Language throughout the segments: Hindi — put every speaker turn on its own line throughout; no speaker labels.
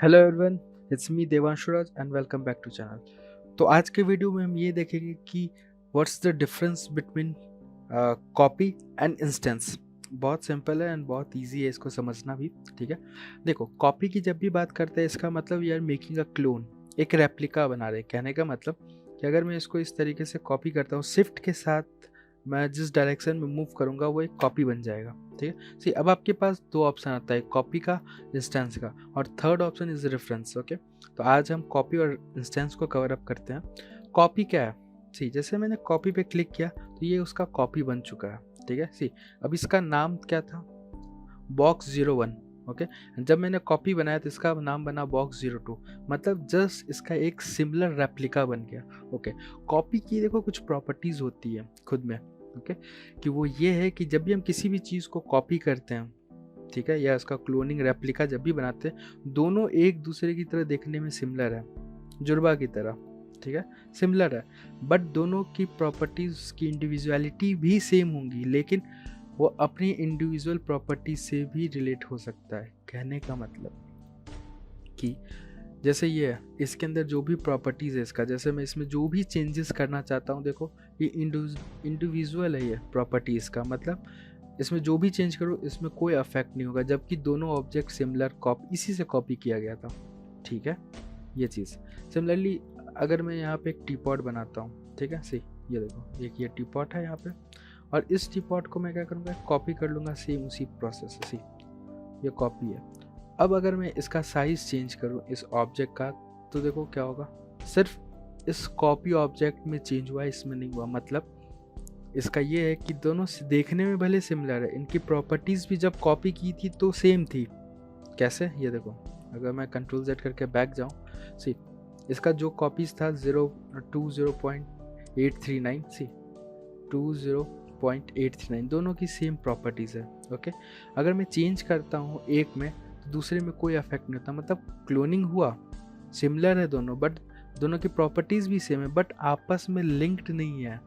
Hello everyone, it's me Devanshu Raj and welcome back to channel. तो आज के वीडियो में हम ये देखेंगे कि what's the difference between copy and instance. बहुत सिंपल है एंड बहुत इजी है इसको समझना भी। ठीक है, देखो कॉपी की जब भी बात करते हैं इसका मतलब we are making a clone, एक रेप्लिका बना रहे। कहने का मतलब कि अगर मैं इसको इस तरीके से कॉपी करता हूँ, शिफ्ट के साथ मैं जिस डायरेक्शन में मूव करूँगा वो एक कॉपी बन जाएगा। ठीक है, सी अब आपके पास दो ऑप्शन आता है, कॉपी का, इंस्टेंस का, और third option is reference. Okay, तो आज हम कॉपी और इंस्टेंस को कवर अप करते हैं। कॉपी क्या है? सी जैसे मैंने कॉपी पे क्लिक किया तो ये उसका कॉपी बन चुका है। ठीक है, सी अब इसका नाम क्या था? box01। ओके, जब मैंने कॉपी बनाया तो इसका नाम बना box02, मतलब जस्ट इसका एक सिमिलर रेप्लिका बन गया। ओके, कॉपी की देखो कुछ प्रॉपर्टीज होती है खुद में। ओके, कि वो ये है कि जब भी हम किसी भी चीज़ को कॉपी करते हैं, ठीक है, या उसका क्लोनिंग रेप्लिका जब भी बनाते हैं, दोनों एक दूसरे की तरह देखने में सिमिलर है, जुड़वा की तरह। ठीक है, सिमिलर है, बट दोनों की प्रॉपर्टीज की इंडिविजुअलिटी भी सेम होंगी, लेकिन वो अपनी इंडिविजुअल प्रॉपर्टी से भी रिलेट हो सकता है। कहने का मतलब कि जैसे ये है, इसके अंदर जो भी प्रॉपर्टीज़ है इसका, जैसे मैं इसमें जो भी चेंजेस करना चाहता हूँ, देखो ये इंडिविजुअल है, ये प्रॉपर्टीज़ का मतलब इसमें जो भी चेंज करो इसमें कोई अफेक्ट नहीं होगा, जबकि दोनों ऑब्जेक्ट सिमिलर इसी से कॉपी किया गया था। ठीक है, ये चीज़ सिमिलरली अगर मैं यहाँ पे एक टी पॉट बनाता हूँ, ठीक है, सी ये देखो एक ये टी पॉट है यहाँ पे, और इस टी पॉट को मैं क्या करूँगा, कॉपी कर लूँगा सेम उसी प्रोसेस से। सी ये कॉपी है। अब अगर मैं इसका साइज चेंज करूँ इस ऑब्जेक्ट का, तो देखो क्या होगा, सिर्फ इस कॉपी ऑब्जेक्ट में चेंज हुआ है, इसमें नहीं हुआ। मतलब इसका ये है कि दोनों देखने में भले सिमिलर है, इनकी प्रॉपर्टीज़ भी जब कॉपी की थी तो सेम थी। कैसे? ये देखो, अगर मैं कंट्रोल जेड करके बैक जाऊँ, सी इसका जो कॉपीज़ था 20.839, सी 20.839, दोनों की सेम प्रॉपर्टीज़ है। ओके, अगर मैं चेंज करता हूँ एक में तो दूसरे में कोई अफेक्ट नहीं होता, मतलब क्लोनिंग हुआ, सिमिलर है दोनों, बट दोनों की प्रॉपर्टीज़ भी सेम है, बट आपस में लिंक्ड नहीं है।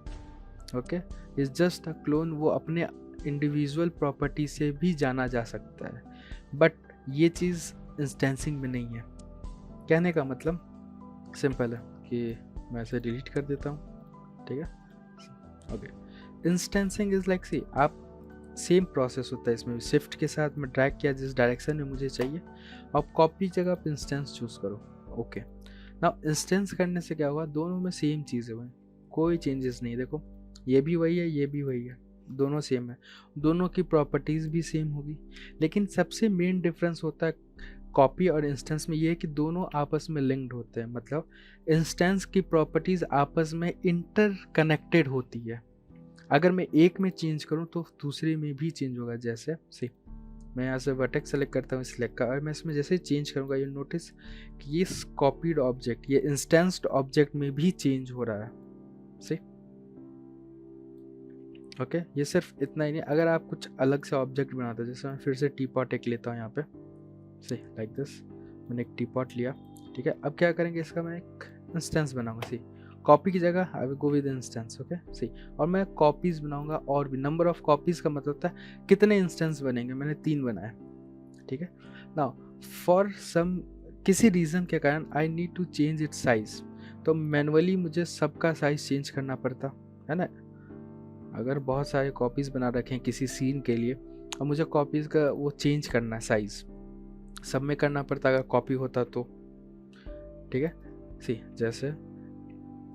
Okay, is just a clone, वो अपने इंडिविजुअल प्रॉपर्टी से भी जाना जा सकता है, बट ये चीज़ इंस्टेंसिंग में नहीं है। कहने का मतलब सिंपल है कि मैं इसे डिलीट कर देता हूँ। ठीक है, ओके, इंस्टेंसिंग इज लाइक, सी आप सेम प्रोसेस होता है इसमें, शिफ्ट के साथ मैं ड्रैग किया जिस डायरेक्शन में मुझे चाहिए, अब कॉपी जगह आप इंस्टेंस चूज करो। ओके, नाउ इंस्टेंस करने से क्या होगा, दोनों में सेम चीज़ है, कोई चेंजेस नहीं। देखो ये भी वही है, ये भी वही है, दोनों सेम है, दोनों की प्रॉपर्टीज़ भी सेम होगी, लेकिन सबसे मेन डिफरेंस होता है कॉपी और इंस्टेंस में ये है कि दोनों आपस में लिंक्ड होते हैं। मतलब इंस्टेंस की प्रॉपर्टीज़ आपस में इंटरकनेक्टेड होती है, अगर मैं एक में चेंज करूँ तो दूसरे में भी चेंज होगा। जैसे सी मैं यहाँ से वर्टेक्स सेलेक्ट करता हूँ सिलेक्ट का, और मैं इसमें जैसे चेंज करूँगा यू नोटिस कि ये कॉपीड ऑब्जेक्ट ये इंस्टेंस्ड ऑब्जेक्ट में भी चेंज हो रहा है। सी ओके, ये सिर्फ इतना ही नहीं, अगर आप कुछ अलग से ऑब्जेक्ट बनाते हो, जैसे मैं फिर से टी पॉट एक लेता हूँ यहाँ पे, सी लाइक दिस, मैंने एक टी पॉट लिया। ठीक है, अब क्या करेंगे, इसका मैं एक इंस्टेंस बनाऊंगा। सी कॉपी की जगह I will go with instance. Okay, C और मैं कॉपीज बनाऊंगा, और भी नंबर ऑफ कॉपीज का मतलब होता है कितने इंस्टेंस बनेंगे, मैंने 3 बनाए। ठीक है, नाउ फॉर सम किसी रीज़न के कारण I need to change its size, तो मैनुअली मुझे सबका साइज चेंज करना पड़ता है ना। अगर बहुत सारे कॉपीज़ बना रखे हैं किसी सीन के लिए, और मुझे कॉपीज़ का वो चेंज करना है साइज़, सब में करना पड़ता अगर कॉपी होता तो। ठीक है, सी जैसे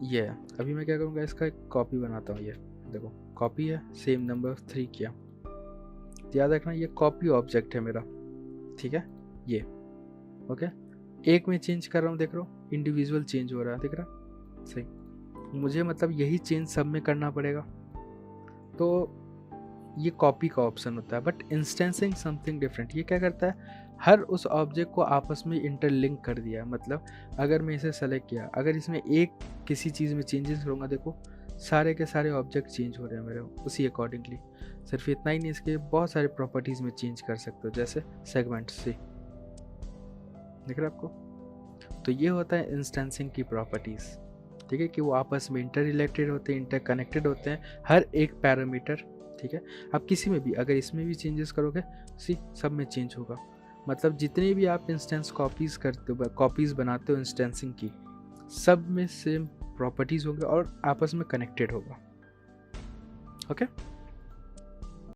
ये है, अभी मैं क्या करूँगा, इसका एक कॉपी बनाता हूँ। ये देखो कॉपी है, सेम नंबर 3 किया, याद रखना ये कॉपी ऑब्जेक्ट है मेरा। ठीक है, ये ओके, एक में चेंज कर रहा हूँ, देख रहा हूँ इंडिविजुअल चेंज हो रहा है, दिख रहा सही, मुझे मतलब यही चेंज सब में करना पड़ेगा, तो ये कॉपी का ऑप्शन होता है। बट इंस्टेंसिंग समथिंग डिफरेंट, ये क्या करता है, हर उस ऑब्जेक्ट को आपस में इंटरलिंक कर दिया। मतलब अगर मैं इसे सेलेक्ट किया, अगर इसमें एक किसी चीज़ में चेंजेस करूँगा, देखो सारे के सारे ऑब्जेक्ट चेंज हो रहे हैं मेरे उसी अकॉर्डिंगली। सिर्फ इतना ही नहीं, इसके बहुत सारे प्रॉपर्टीज़ में चेंज कर सकते हो, जैसे सेगमेंट से, दिख रहा है आपको। तो ये होता है इंस्टेंसिंग की प्रॉपर्टीज़। ठीक है, कि वो आपस में इंटर रिलेटेड होते हैं, इंटर कनेक्टेड होते हैं, हर एक पैरामीटर। ठीक है, आप किसी में भी अगर इसमें भी चेंजेस करोगे, सी सब में चेंज होगा। मतलब जितने भी आप इंस्टेंस कॉपीज़ बनाते हो इंस्टेंसिंग की, सब में सेम प्रॉपर्टीज़ होंगे और आपस में कनेक्टेड होगा। ओके।